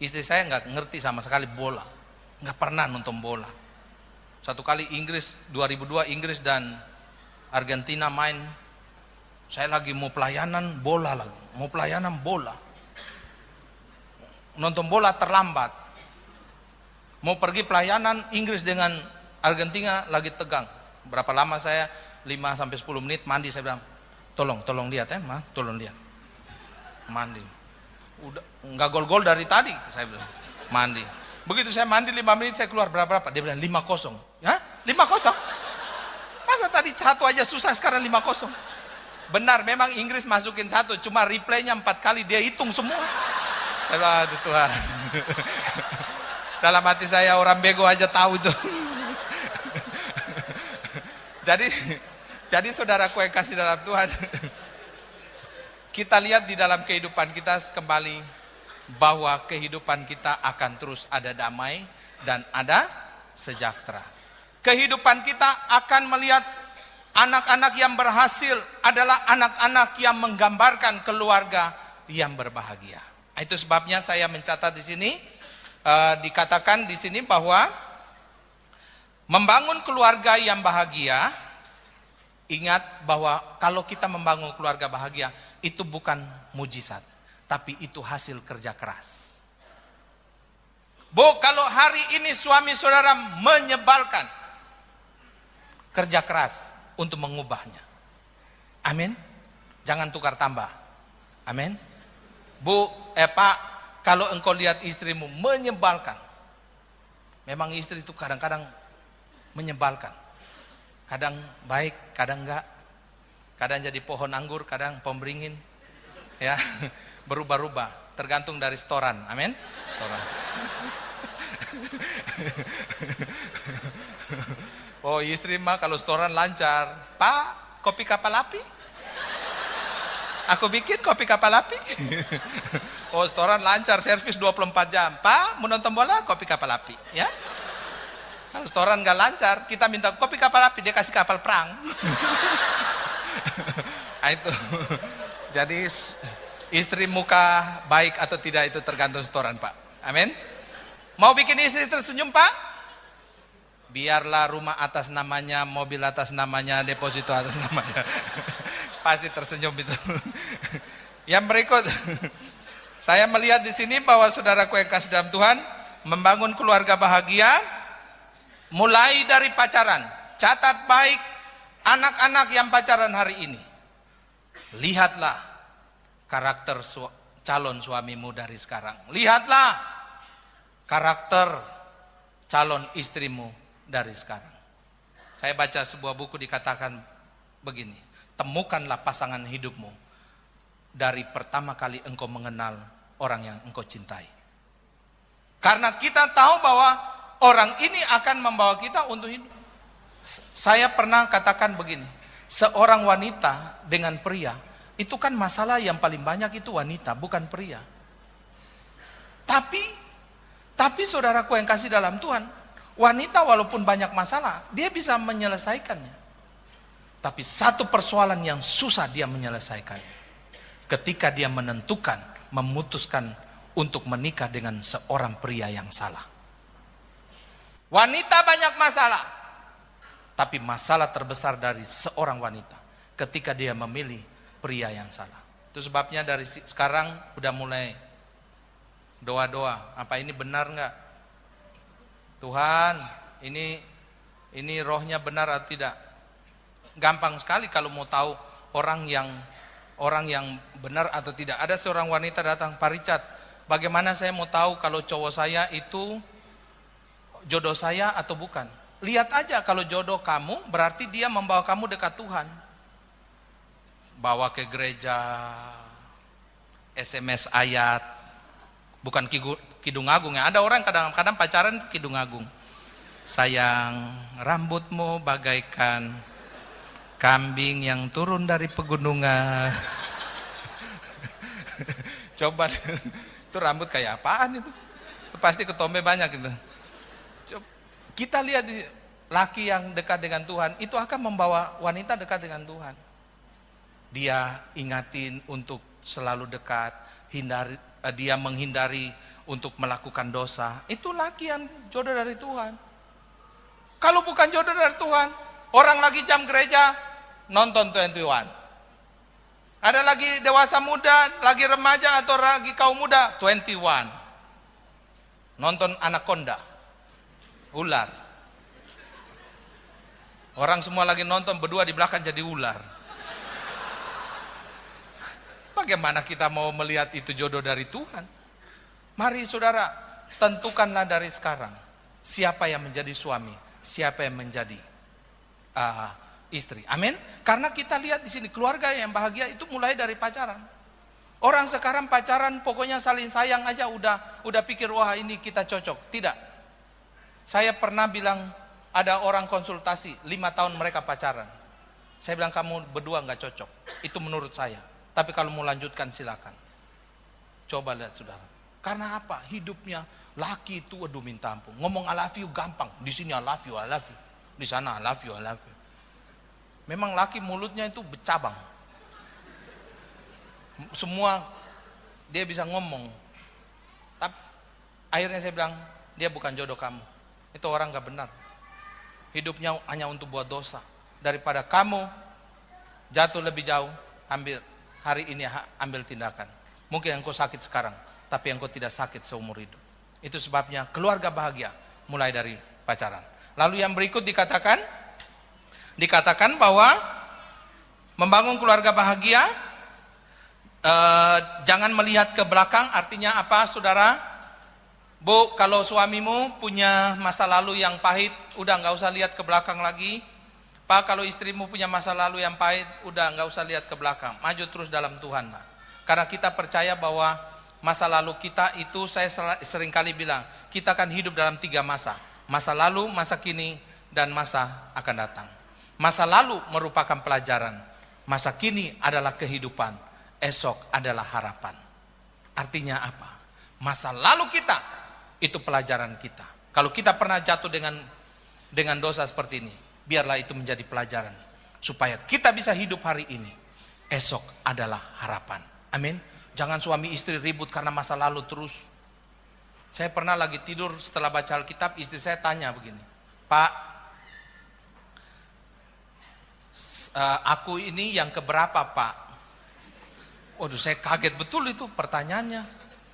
Istri saya nggak ngerti sama sekali bola, nggak pernah nonton bola. Satu kali Inggris 2002 Inggris dan Argentina main, saya lagi mau pelayanan bola lagi, mau pelayanan bola. Nonton bola terlambat. Mau pergi pelayanan Inggris dengan Argentina lagi tegang. Berapa lama saya 5 sampai 10 menit mandi, saya bilang, tolong lihat tolong lihat. Mandi. Udah enggak gol-gol dari tadi, saya bilang. Mandi. Begitu saya mandi 5 menit saya keluar berapa? Dia bilang 5-0. Ya? 5-0? Masa tadi 1 aja susah, sekarang 5-0. Benar, memang Inggris masukin 1, cuma replaynya 4 kali dia hitung semua. Saya bilang, aduh Tuhan. Dalam hati saya orang bego aja tahu itu. Jadi saudaraku yang kasih dalam Tuhan, kita lihat di dalam kehidupan kita kembali bahwa kehidupan kita akan terus ada damai dan ada sejahtera. Kehidupan kita akan melihat anak-anak yang berhasil adalah anak-anak yang menggambarkan keluarga yang berbahagia. Itu sebabnya saya mencatat di sini, dikatakan di sini bahwa membangun keluarga yang bahagia. Ingat bahwa kalau kita membangun keluarga bahagia, itu bukan mujizat, tapi itu hasil kerja keras. Bu, kalau hari ini suami saudara menyebalkan, kerja keras untuk mengubahnya. Amin. Jangan tukar tambah. Amin. Bu, Pak, kalau engkau lihat istrimu menyebalkan, memang istri itu kadang-kadang menyebalkan. Kadang baik, kadang enggak. Kadang jadi pohon anggur, kadang pohon beringin. Ya, berubah-ubah, tergantung dari setoran. Amin. Setoran. Oh, istri mah kalau setoran lancar. Pak, kopi kapal api? Aku bikin kopi kapal api. Oh, setoran lancar, servis 24 jam. Pak, mau nonton bola, kopi kapal api, ya. Kalau setoran nggak lancar, kita minta kopi kapal api, dia kasih kapal perang. Nah, itu. Jadi istri muka baik atau tidak itu tergantung setoran, Pak. Amin. Mau bikin istri tersenyum, Pak? Biarlah rumah atas namanya, mobil atas namanya, deposito atas namanya. Pasti tersenyum itu. Yang berikut, saya melihat di sini bahwa saudaraku yang kasih dalam Tuhan, membangun keluarga bahagia Mulai dari pacaran. Catat baik anak-anak yang pacaran hari ini. Lihatlah karakter calon suamimu dari sekarang. Lihatlah karakter calon istrimu dari sekarang. Saya baca sebuah buku dikatakan begini. Temukanlah pasangan hidupmu dari pertama kali engkau mengenal orang yang engkau cintai. Karena kita tahu bahwa orang ini akan membawa kita untuk hidup. Saya pernah katakan begini. Seorang wanita dengan pria, itu kan masalah yang paling banyak itu wanita, bukan pria. Tapi saudaraku yang kasih dalam Tuhan, wanita walaupun banyak masalah, dia bisa menyelesaikannya. Tapi satu persoalan yang susah dia menyelesaikannya. Ketika dia menentukan, memutuskan untuk menikah dengan seorang pria yang salah. Wanita banyak masalah. Tapi masalah terbesar dari seorang wanita ketika dia memilih pria yang salah. Itu sebabnya dari sekarang udah mulai doa-doa. Apa ini benar enggak? Tuhan, ini rohnya benar atau tidak? Gampang sekali kalau mau tahu orang yang benar atau tidak. Ada seorang wanita datang, Pak Richard, bagaimana saya mau tahu kalau cowok saya itu jodoh saya atau bukan? Lihat aja, kalau jodoh kamu berarti dia membawa kamu dekat Tuhan. Bawa ke gereja, SMS ayat, bukan Kidung Agung ya. Ada orang kadang-kadang pacaran Kidung Agung. Sayang, rambutmu bagaikan kambing yang turun dari pegunungan. Coba, itu rambut kayak apaan itu? Pasti ketombe banyak itu. Kita lihat laki yang dekat dengan Tuhan, itu akan membawa wanita dekat dengan Tuhan. Dia ingatin untuk selalu dekat, dia menghindari untuk melakukan dosa. Itu laki yang jodoh dari Tuhan. Kalau bukan jodoh dari Tuhan, orang lagi jam gereja, nonton 21. Ada lagi dewasa muda, lagi remaja atau lagi kaum muda, 21. Nonton Anaconda, ular. Orang semua lagi nonton, berdua di belakang jadi ular. Bagaimana kita mau melihat itu jodoh dari Tuhan? Mari saudara, tentukanlah dari sekarang siapa yang menjadi suami, siapa yang menjadi istri. Amin. Karena kita lihat di sini keluarga yang bahagia itu mulai dari pacaran. Orang sekarang pacaran pokoknya saling sayang aja udah pikir wah ini kita cocok. Tidak. Saya pernah bilang ada orang konsultasi 5 tahun mereka pacaran. Saya bilang kamu berdua nggak cocok. Itu menurut saya. Tapi kalau mau lanjutkan silakan. Coba lihat saudara. Karena apa? Hidupnya laki itu aduh minta ampun. Ngomong I love you gampang. Di sini I love you, I love you. Di sana I love you, I love you. Memang laki mulutnya itu bercabang. Semua dia bisa ngomong. Tapi akhirnya saya bilang, dia bukan jodoh kamu. Itu orang gak benar. Hidupnya hanya untuk buat dosa. Daripada kamu jatuh lebih jauh, hari ini ambil tindakan. Mungkin engkau sakit sekarang, tapi engkau tidak sakit seumur hidup. Itu sebabnya keluarga bahagia mulai dari pacaran. Lalu yang berikut dikatakan bahwa membangun keluarga bahagia jangan melihat ke belakang. Artinya apa saudara? Bu, kalau suamimu punya masa lalu yang pahit, udah nggak usah lihat ke belakang lagi. Pak, kalau istrimu punya masa lalu yang pahit, udah nggak usah lihat ke belakang. Maju terus dalam Tuhan, Pak. Karena kita percaya bahwa masa lalu kita itu, saya seringkali bilang, kita akan hidup dalam 3 masa. Masa lalu, masa kini, dan masa akan datang. Masa lalu merupakan pelajaran. Masa kini adalah kehidupan. Esok adalah harapan. Artinya apa? Masa lalu kita, itu pelajaran kita. Kalau kita pernah jatuh dengan dosa seperti ini, biarlah itu menjadi pelajaran. Supaya kita bisa hidup hari ini. Esok adalah harapan. Amin. Jangan suami istri ribut karena masa lalu terus. Saya pernah lagi tidur setelah baca Alkitab, istri saya tanya begini, Pak, aku ini yang keberapa Pak? Waduh, saya kaget betul itu pertanyaannya.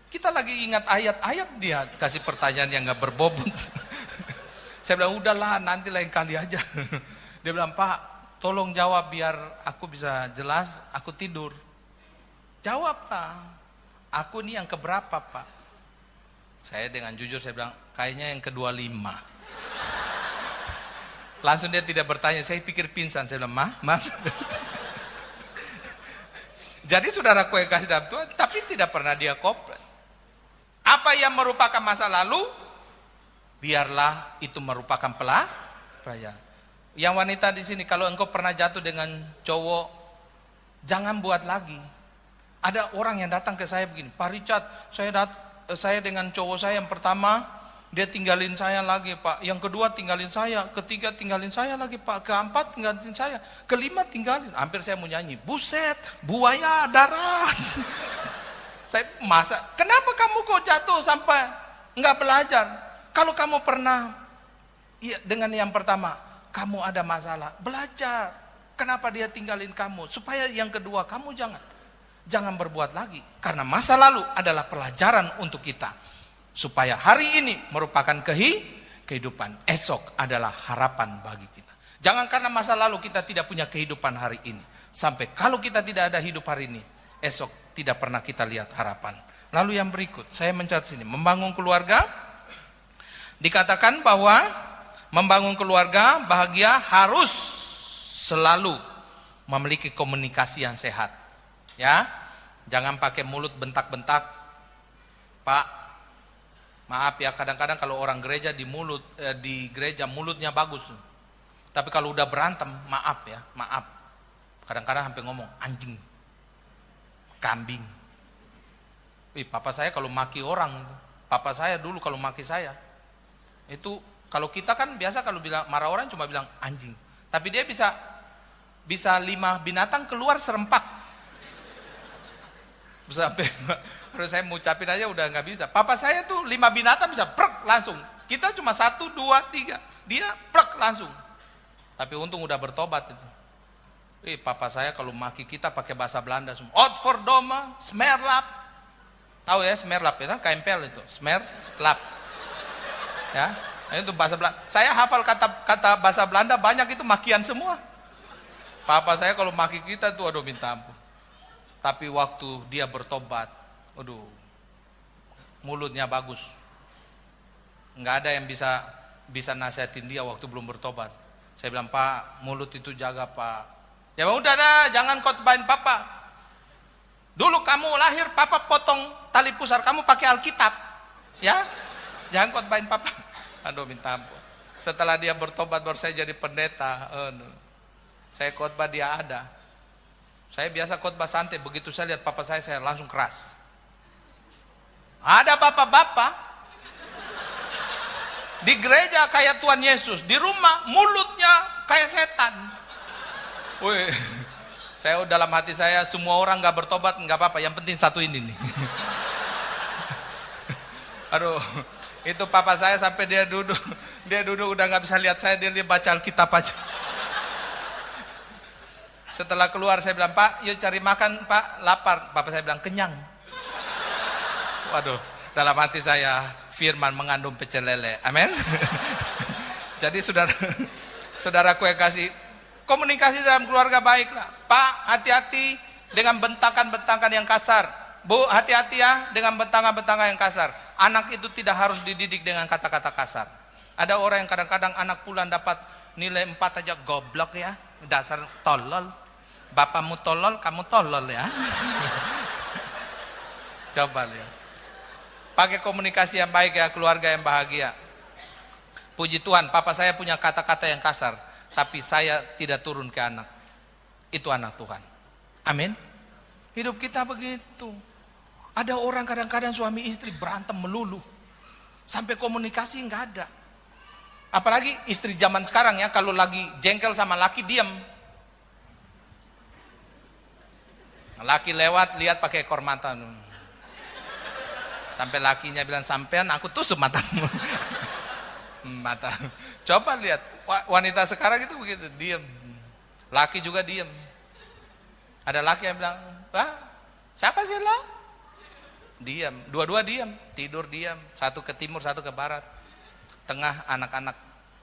Kita lagi ingat ayat-ayat, dia kasih pertanyaan yang gak berbobot. Saya bilang, udahlah nanti lain kali aja. Dia bilang, Pak, tolong jawab biar aku bisa jelas, aku tidur. Jawab, Pak. Aku nih yang keberapa, Pak? Saya dengan jujur saya bilang, kayaknya yang ke-25. Langsung dia tidak bertanya, saya pikir pingsan. Saya bilang, maaf. Jadi saudaraku yang kasih dalam Tuhan, tapi tidak pernah dia komplain. Apa yang merupakan masa lalu, biarlah itu merupakan pelajaran. Yang wanita di sini, kalau engkau pernah jatuh dengan cowok, jangan buat lagi. Ada orang yang datang ke saya begini, Pak Richard, saya dengan cowok saya yang pertama, dia tinggalin saya lagi, Pak. Yang kedua tinggalin saya, ketiga tinggalin saya lagi, Pak. Keempat tinggalin saya, kelima tinggalin. Hampir saya mau nyanyi, buset, buaya darat. Saya kenapa kamu kok jatuh sampai nggak belajar? Kalau kamu pernah dengan yang pertama, kamu ada masalah, belajar. Kenapa dia tinggalin kamu? Supaya yang kedua kamu jangan berbuat lagi. Karena masa lalu adalah pelajaran untuk kita. Supaya hari ini merupakan kehidupan. Esok adalah harapan bagi kita. Jangan karena masa lalu kita tidak punya kehidupan hari ini. Sampai kalau kita tidak ada hidup hari ini, esok tidak pernah kita lihat harapan. Lalu yang berikut, saya mencatat sini, membangun keluarga. Dikatakan bahwa membangun keluarga bahagia harus selalu memiliki komunikasi yang sehat. Ya, jangan pakai mulut bentak-bentak. Pak, maaf ya, kadang-kadang kalau orang gereja di gereja mulutnya bagus. Tapi kalau udah berantem, maaf. Kadang-kadang sampai ngomong anjing, kambing. Papa saya kalau maki orang, papa saya dulu kalau maki saya, itu kalau kita kan biasa kalau bilang marah orang cuma bilang anjing. Tapi dia bisa 5 binatang keluar serempak. Sampai harus saya mengucapin aja udah nggak bisa. Papa saya tuh 5 binatang bisa prek langsung. Kita cuma 1, 2, 3. Dia prek langsung. Tapi untung udah bertobat itu. Papa saya kalau maki kita pakai bahasa Belanda semua. Godverdomme, smerlap. Tahu ya smerlap ya, KMPL itu. Smerlap. Ya, itu bahasa Belanda. Saya hafal kata bahasa Belanda banyak itu makian semua. Papa saya kalau maki kita tuh aduh minta ampun. Tapi waktu dia bertobat, aduh, mulutnya bagus. Nggak ada yang bisa nasihatin dia waktu belum bertobat. Saya bilang, Pak, mulut itu jaga, Pak. Ya udah dah, jangan khotbahin Papa. Dulu kamu lahir, Papa potong tali pusar, kamu pakai Alkitab. Ya, jangan khotbahin Papa. Aduh, minta ampun. Setelah dia bertobat, baru saya jadi pendeta. Saya khotbah dia ada. Saya biasa khotbah santai, begitu saya lihat papa saya langsung keras. Ada bapak-bapak di gereja kayak Tuhan Yesus, di rumah mulutnya kayak setan. Wih, saya dalam hati saya semua orang nggak bertobat nggak apa-apa, yang penting satu ini nih. Aduh, itu papa saya sampai dia duduk udah nggak bisa lihat saya, dia baca Alkitab aja. Setelah keluar saya bilang, Pak, yuk cari makan, Pak, lapar. Bapak saya bilang, kenyang. Waduh, dalam hati saya, firman mengandung pecel lele. Amin. Jadi saudaraku yang kasih, komunikasi dalam keluarga baiklah. Pak, hati-hati dengan bentakan-bentakan yang kasar. Bu, hati-hati ya dengan bentangan-bentangan yang kasar. Anak itu tidak harus dididik dengan kata-kata kasar. Ada orang yang kadang-kadang anak pulang dapat nilai 4 aja, goblok ya, dasar tolol. Bapakmu tolol, kamu tolol ya. Coba lihat. Pakai komunikasi yang baik ya, keluarga yang bahagia. Puji Tuhan, papa saya punya kata-kata yang kasar, tapi saya tidak turun ke anak. Itu anak Tuhan. Amin. Hidup kita begitu. Ada orang kadang-kadang suami istri berantem melulu, sampai komunikasi nggak ada. Apalagi istri zaman sekarang ya, kalau lagi jengkel sama laki diam. Laki lewat lihat pakai ekor mata. Sampai lakinya bilang, sampean aku tusuk matamu. Mata. Coba lihat wanita sekarang itu begitu, diam. Laki juga diam. Ada laki yang bilang, "Wah, siapa sih lo?" Diam, dua-dua diam, tidur diam, satu ke timur, satu ke barat. Tengah anak-anak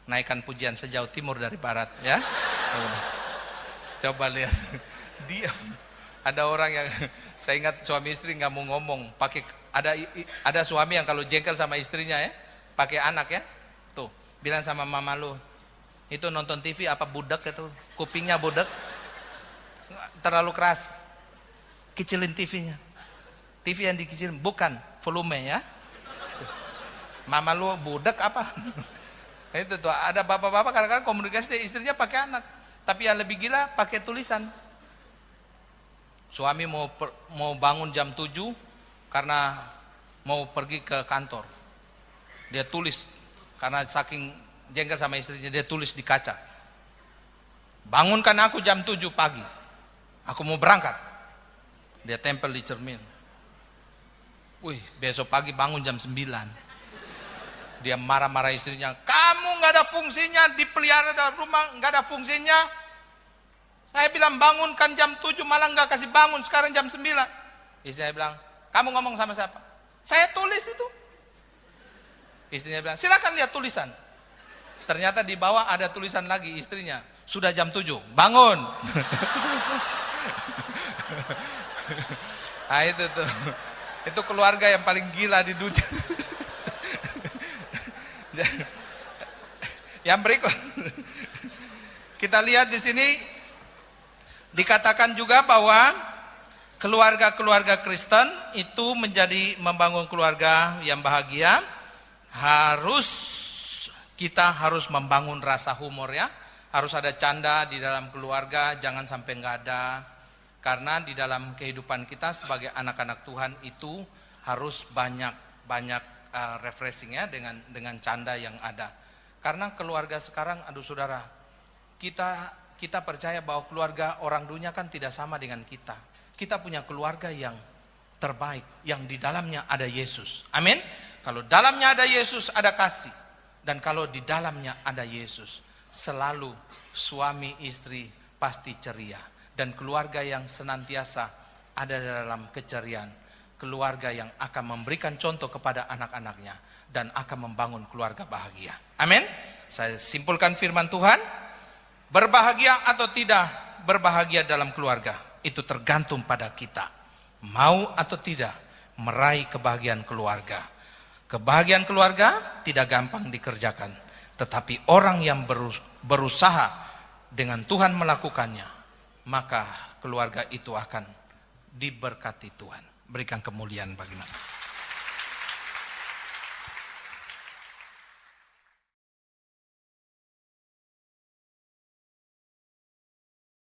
naikkan pujian sejauh timur dari barat, ya. Coba lihat, diam. Ada orang yang saya ingat suami istri nggak mau ngomong, pakai ada suami yang kalau jengkel sama istrinya ya, pakai anak ya, tuh bilang sama mama lu, itu nonton TV apa budak itu, kupingnya budak, terlalu keras, kecilin TV-nya, TV yang dikecilin, bukan volume ya, mama lu budak apa? Itu tuh ada bapak-bapak kadang-kadang komunikasi dengan istrinya pakai anak, tapi yang lebih gila pakai tulisan. Suami mau bangun jam 7 karena mau pergi ke kantor. Dia tulis karena saking jengkel sama istrinya, dia tulis di kaca. Bangunkan aku jam 7 pagi. Aku mau berangkat. Dia tempel di cermin. Wih, besok pagi bangun jam 9. Dia marah-marah istrinya, kamu nggak ada fungsinya, dipelihara dalam rumah nggak ada fungsinya. Saya bilang bangunkan jam 7 malah nggak kasih bangun, sekarang jam 9. Istrinya bilang, kamu ngomong sama siapa? Saya tulis itu. Istrinya bilang, silakan lihat tulisan. Ternyata di bawah ada tulisan lagi istrinya, sudah jam 7, bangun. Nah itu tuh, itu keluarga yang paling gila di dunia. Yang berikut, kita lihat di sini dikatakan juga bahwa keluarga-keluarga Kristen itu menjadi membangun keluarga yang bahagia. Kita harus membangun rasa humor ya. Harus ada canda di dalam keluarga, jangan sampai nggak ada. Karena di dalam kehidupan kita sebagai anak-anak Tuhan itu harus banyak refreshing ya dengan canda yang ada. Karena keluarga sekarang, aduh saudara, kita percaya bahwa keluarga orang dunia kan tidak sama dengan kita. Kita punya keluarga yang terbaik, yang di dalamnya ada Yesus. Amin. Kalau dalamnya ada Yesus, ada kasih. Dan kalau di dalamnya ada Yesus, selalu suami istri pasti ceria. Dan keluarga yang senantiasa ada dalam keceriaan. Keluarga yang akan memberikan contoh kepada anak-anaknya. Dan akan membangun keluarga bahagia. Amin. Saya simpulkan firman Tuhan. Berbahagia atau tidak berbahagia dalam keluarga, itu tergantung pada kita. Mau atau tidak meraih kebahagiaan keluarga. Kebahagiaan keluarga tidak gampang dikerjakan. Tetapi orang yang berusaha dengan Tuhan melakukannya, maka keluarga itu akan diberkati Tuhan. Berikan kemuliaan bagi nama.